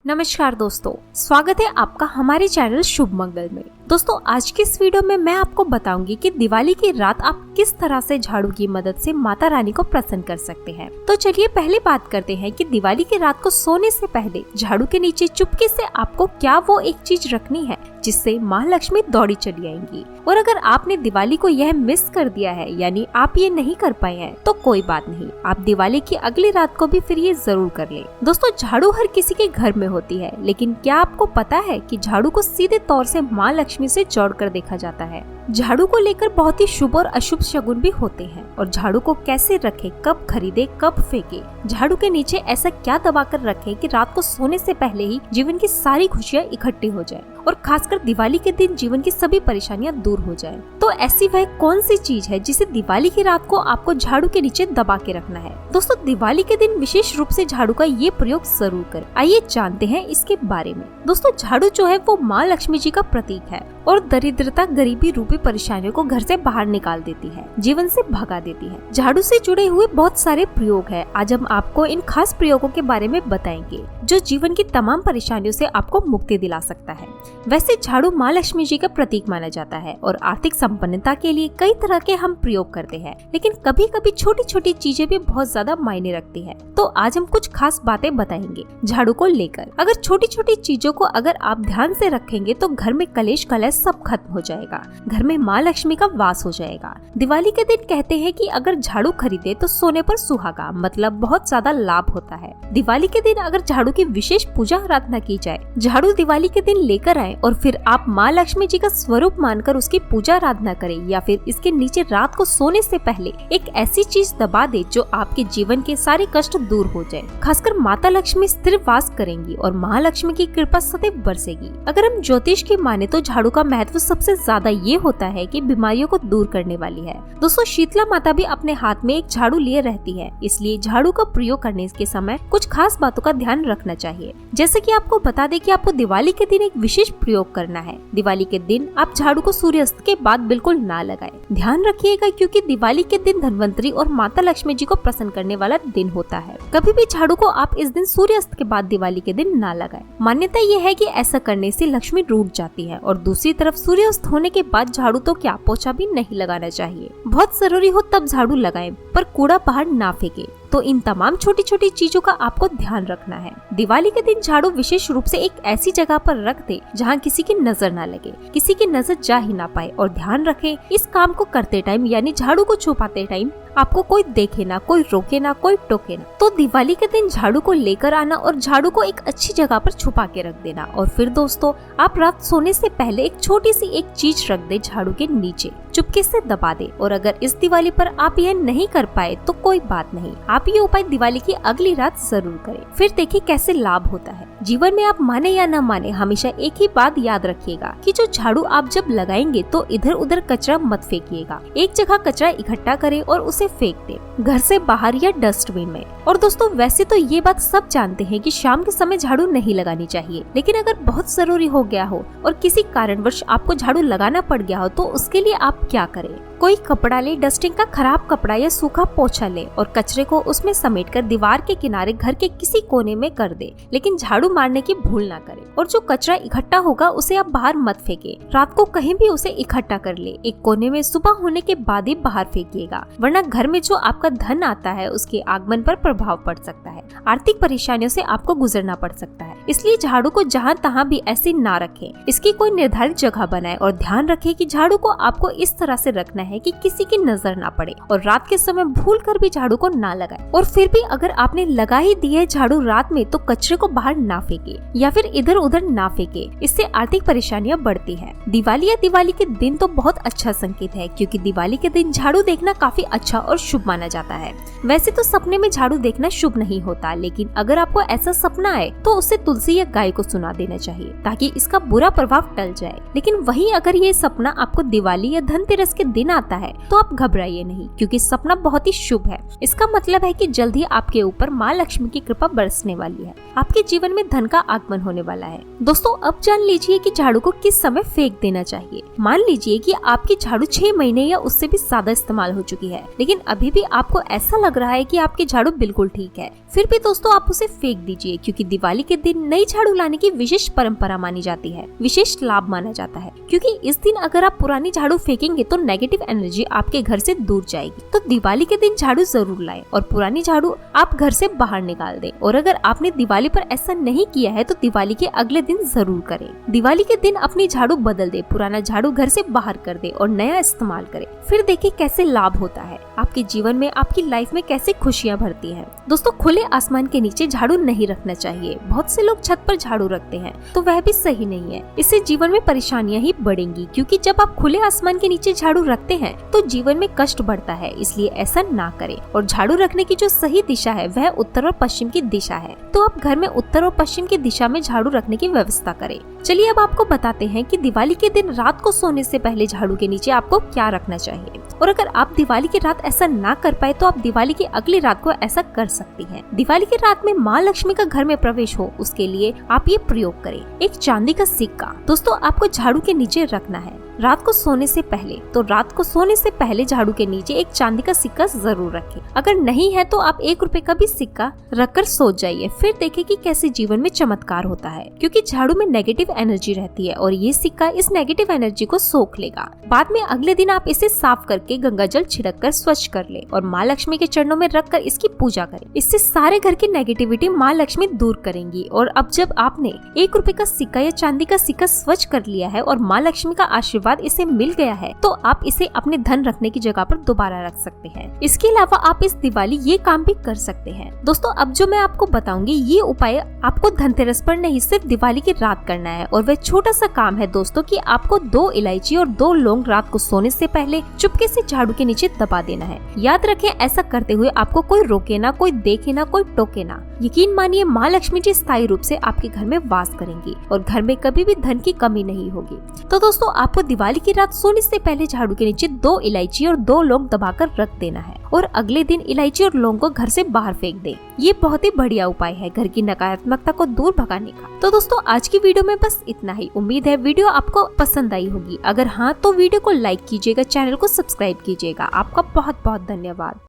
नमस्कार दोस्तों, स्वागत है आपका हमारे चैनल शुभ मंगल में। दोस्तों, आज की इस वीडियो में मैं आपको बताऊंगी कि दिवाली की रात आप किस तरह से झाड़ू की मदद से माता रानी को प्रसन्न कर सकते हैं। तो चलिए पहले बात करते हैं कि दिवाली की रात को सोने से पहले झाड़ू के नीचे चुपके से आपको क्या वो एक चीज रखनी है जिससे माँ लक्ष्मी दौड़ी चली आएंगी। और अगर आपने दिवाली को यह मिस कर दिया है, यानी आप ये नहीं कर पाए हैं, तो कोई बात नहीं, आप दिवाली की अगली रात को भी फिर ये जरूर कर लें। दोस्तों, झाड़ू हर किसी के घर में होती है, लेकिन क्या आपको पता है कि झाड़ू को सीधे तौर से माँ लक्ष्मी से जोड़कर देखा जाता है। झाड़ू को लेकर बहुत ही शुभ और अशुभ शगुन भी होते हैं, और झाड़ू को कैसे रखें, कब खरीदे, कब फेंके, झाड़ू के नीचे ऐसा क्या दबाकर रखें कि रात को सोने से पहले ही जीवन की सारी खुशियाँ इकट्ठी हो जाए और खासकर दिवाली के दिन जीवन की सभी परेशानियां दूर हो जाए। तो ऐसी वह कौन सी चीज है जिसे दिवाली की रात को आपको झाड़ू के नीचे दबा के रखना है। दोस्तों, दिवाली के दिन विशेष रूप से झाड़ू का ये प्रयोग जरूर करें। आइए जानते हैं इसके बारे में। दोस्तों, झाड़ू जो है वो माँ लक्ष्मी जी का प्रतीक है और दरिद्रता, गरीबी रूपी परेशानियों को घर से बाहर निकाल देती है, जीवन से भगा देती है। झाड़ू से जुड़े हुए बहुत सारे प्रयोग है। आज हम आपको इन खास प्रयोगों के बारे में बताएंगे जो जीवन की तमाम परेशानियों से आपको मुक्ति दिला सकता है। वैसे झाड़ू माँ लक्ष्मी जी का प्रतीक माना जाता है और आर्थिक संपन्नता के लिए कई तरह के हम प्रयोग करते हैं, लेकिन कभी कभी छोटी छोटी चीजें भी बहुत ज्यादा मायने रखती है। तो आज हम कुछ खास बातें बताएंगे झाड़ू को लेकर। अगर छोटी छोटी चीजों को अगर आप ध्यान से रखेंगे तो घर में कलेश कलश सब खत्म हो जाएगा, घर में माँ लक्ष्मी का वास हो जाएगा। दिवाली के दिन कहते हैं कि अगर झाड़ू खरीदे तो सोने पर सुहागा, मतलब बहुत ज्यादा लाभ होता है। दिवाली के दिन अगर झाड़ू की विशेष पूजा आराधना की जाए, झाड़ू दिवाली के दिन लेकर आए और फिर आप माँ लक्ष्मी जी का स्वरूप मानकर उसकी पूजा आराधना करें, या फिर इसके नीचे रात को सोने से पहले एक ऐसी चीज दबा दे जो आपके जीवन के सारे कष्ट दूर हो जाए। खासकर माता लक्ष्मी स्थिर वास करेंगी और महालक्ष्मी की कृपा सदैव बरसेगी। अगर हम ज्योतिष की माने तो झाड़ू का महत्व सबसे ज्यादा ये होता है कि बीमारियों को दूर करने वाली है। दोस्तों, शीतला माता भी अपने हाथ में एक झाड़ू लिए रहती है, इसलिए झाड़ू का प्रयोग करने के समय कुछ खास बातों का ध्यान रखना चाहिए। जैसे कि आपको बता दें कि आपको दिवाली के दिन एक विशेष प्रयोग करना है। दिवाली के दिन आप झाड़ू को सूर्यास्त के बाद बिल्कुल ना लगाएं। ध्यान रखिएगा, क्योंकि दिवाली के दिन धनवंतरी और माता लक्ष्मी जी को प्रसन्न करने वाला दिन होता है। कभी भी झाड़ू को आप इस दिन सूर्यास्त के बाद दिवाली के दिन ना लगाएं। मान्यता ये है कि ऐसा करने से लक्ष्मी रूठ जाती है, और दूसरी तरफ सूर्यास्त होने के बाद झाड़ू तो क्या, पोछा भी नहीं लगाना चाहिए। बहुत जरूरी हो तब झाड़ू लगाएं, पर कूड़ा बाहर ना फेंके। तो इन तमाम छोटी छोटी चीजों का आपको ध्यान रखना है। दिवाली के दिन झाड़ू विशेष रूप से एक ऐसी जगह पर रख दे जहाँ किसी की नजर ना लगे, किसी की नजर जा ही ना पाए। और ध्यान रखें, इस काम को करते टाइम यानी झाड़ू को छुपाते टाइम आपको कोई देखे ना, कोई रोके ना, कोई टोके ना। तो दिवाली के दिन झाड़ू को लेकर आना और झाड़ू को एक अच्छी जगह पर छुपा के रख देना। और फिर दोस्तों, आप रात सोने से पहले एक छोटी सी एक चीज रख दे झाड़ू के नीचे, चुपके से दबा दे। और अगर इस दिवाली पर आप यह नहीं कर पाए तो कोई बात नहीं, आप ये उपाय दिवाली की अगली रात जरूर करें, फिर देखिए कैसे लाभ होता है। जीवन में आप माने या न माने, हमेशा एक ही बात याद रखिएगा कि जो झाड़ू आप जब लगाएंगे तो इधर उधर कचरा मत फेंकिएगा। एक जगह कचरा इकट्ठा करें और उसे फेंक दे, घर से बाहर या डस्टबिन में। और दोस्तों, वैसे तो ये बात सब जानते हैं कि शाम के समय झाड़ू नहीं लगानी चाहिए, लेकिन अगर बहुत जरूरी हो गया हो और किसी कारणवश आपको झाड़ू लगाना पड़ गया हो तो उसके लिए आप क्या करें। कोई कपड़ा ले, डस्टिंग का खराब कपड़ा या सूखा पोछा ले और कचरे को उसमें समेटकर दीवार के किनारे घर के किसी कोने में कर दे, लेकिन झाड़ू मारने की भूल ना करें। और जो कचरा इकट्ठा होगा उसे आप बाहर मत फेंके, रात को कहीं भी उसे इकट्ठा कर ले, एक कोने में सुबह होने के बाद ही बाहर फेंकिएगा, वरना घर में जो आपका धन आता है उसके आगमन पर प्रभाव पड़ सकता है, आर्थिक परेशानियों से आपको गुजरना पड़ सकता है। इसलिए झाड़ू को जहाँ तहाँ भी ऐसे ना रखें, इसकी कोई निर्धारित जगह बनाए और ध्यान रखें कि झाड़ू को आपको इस तरह से रखना है कि किसी की नजर ना पड़े और रात के समय भूल कर भी झाड़ू को ना लगाए। और फिर भी अगर आपने लगा ही दी है झाड़ू रात में तो कचरे को बाहर ना फेंके या फिर इधर उधर ना फेंके, इससे आर्थिक परेशानियां बढ़ती है। दिवाली या दिवाली के दिन तो बहुत अच्छा संकेत है, क्योंकि दिवाली के दिन झाड़ू देखना काफी अच्छा और शुभ माना जाता है। वैसे तो सपने में झाड़ू देखना शुभ नहीं होता, लेकिन अगर आपको ऐसा सपना आए तो उसे तुलसी या गाय को सुना देना चाहिए ताकि इसका बुरा प्रभाव टल जाए। लेकिन वहीं अगर ये सपना आपको दिवाली या धनतेरस के दिन आता है तो आप घबराइए नहीं, क्योंकि सपना बहुत ही शुभ है। इसका मतलब है कि जल्द ही आपके ऊपर माँ लक्ष्मी की कृपा बरसने वाली है, आपके जीवन में धन का आगमन होने वाला है। दोस्तों, अब जान लीजिए कि झाड़ू को किस समय फेंक देना चाहिए। मान लीजिए कि आपकी झाड़ू 6 महीने या उससे भी ज्यादा इस्तेमाल हो चुकी है, लेकिन अभी भी आपको ऐसा लग रहा है कि आपकी झाड़ू बिल्कुल ठीक है, फिर भी दोस्तों आप उसे फेंक दीजिए, क्योंकि दिवाली के दिन नई झाड़ू लाने की विशेष परंपरा मानी जाती है, विशेष लाभ माना जाता है, क्योंकि इस दिन अगर आप पुरानी झाड़ू फेंकेंगे तो नेगेटिव एनर्जी आपके घर से दूर जाएगी। तो दिवाली के दिन झाड़ू जरूर लाएं और पुरानी झाड़ू आप घर से बाहर निकाल दें। और अगर आपने दिवाली पर ऐसा नहीं किया है तो दिवाली के अगले दिन जरूर करें। दिवाली के दिन अपनी झाड़ू बदल दे, पुराना झाड़ू घर से बाहर कर दे और नया इस्तेमाल करें। फिर देखिए कैसे लाभ होता है, आपके जीवन में, आपकी लाइफ में कैसे खुशियां भरती हैं। दोस्तों खुले आसमान के नीचे झाड़ू नहीं रखना चाहिए। बहुत से लोग छत पर झाड़ू रखते हैं, तो वह भी सही नहीं है। इससे जीवन में परेशानियां ही बढ़ेंगी, क्योंकि जब आप खुले आसमान के नीचे झाड़ू रखते हैं तो जीवन में कष्ट बढ़ता है, इसलिए ऐसा ना करें। और झाड़ू रखने की जो सही दिशा है वह उत्तर और पश्चिम की दिशा है, तो आप घर में उत्तर और पश्चिम की दिशा में झाड़ू रखने की व्यवस्था करें। चलिए अब आपको बताते हैं कि दिवाली के दिन रात को सोने से पहले झाड़ू के नीचे आपको क्या रखना चाहिए। और अगर आप दिवाली की रात ऐसा ना कर पाए तो आप दिवाली की अगली रात को ऐसा कर सकती हैं। दिवाली की रात में माँ लक्ष्मी का घर में प्रवेश हो, उसके लिए आप ये प्रयोग करें। एक चांदी का सिक्का दोस्तों आपको झाड़ू के नीचे रखना है रात को सोने से पहले। तो रात को सोने से पहले झाड़ू के नीचे एक चांदी का सिक्का जरूर रखें। अगर नहीं है तो आप 1 रुपए का भी सिक्का रखकर सो जाइए। फिर देखें कि कैसे जीवन में चमत्कार होता है, क्योंकि झाड़ू में नेगेटिव एनर्जी रहती है और ये सिक्का इस नेगेटिव एनर्जी को सोख लेगा। बाद में अगले दिन आप इसे साफ करके गंगा जल छिड़क कर स्वच्छ कर ले और माँ लक्ष्मी के चरणों में रख कर इसकी पूजा करें। इससे सारे घर की नेगेटिविटी माँ लक्ष्मी दूर करेंगी। और अब जब आपने 1 रुपए का सिक्का या चांदी का सिक्का स्वच्छ कर लिया है और माँ लक्ष्मी का आशीर्वाद इसे मिल गया है, तो आप इसे अपने धन रखने की जगह पर दोबारा रख सकते हैं। इसके अलावा आप इस दिवाली ये काम भी कर सकते हैं। दोस्तों अब जो मैं आपको बताऊंगी ये उपाय आपको धनतेरस पर नहीं, सिर्फ दिवाली की रात करना है। और वह छोटा सा काम है दोस्तों कि आपको 2 इलायची और 2 लौंग रात को सोने से पहले चुपके से झाड़ू के नीचे दबा देना है। याद रखें ऐसा करते हुए आपको कोई रोके ना, कोई देखे ना, कोई टोके ना। यकीन मानिए माँ लक्ष्मी जी स्थायी रूप से आपके घर में वास करेंगी और घर में कभी भी धन की कमी नहीं होगी। तो दोस्तों आपको दिवाली की रात सोने से पहले झाड़ू के नीचे 2 इलायची और 2 लौंग दबाकर रख देना है और अगले दिन इलायची और लौंग को घर से बाहर फेंक दें। ये बहुत ही बढ़िया उपाय है घर की नकारात्मकता को दूर भगाने का। तो दोस्तों आज की वीडियो में बस इतना ही। उम्मीद है वीडियो आपको पसंद आई होगी। अगर हाँ तो वीडियो को लाइक कीजिएगा, चैनल को सब्सक्राइब कीजिएगा। आपका बहुत बहुत धन्यवाद।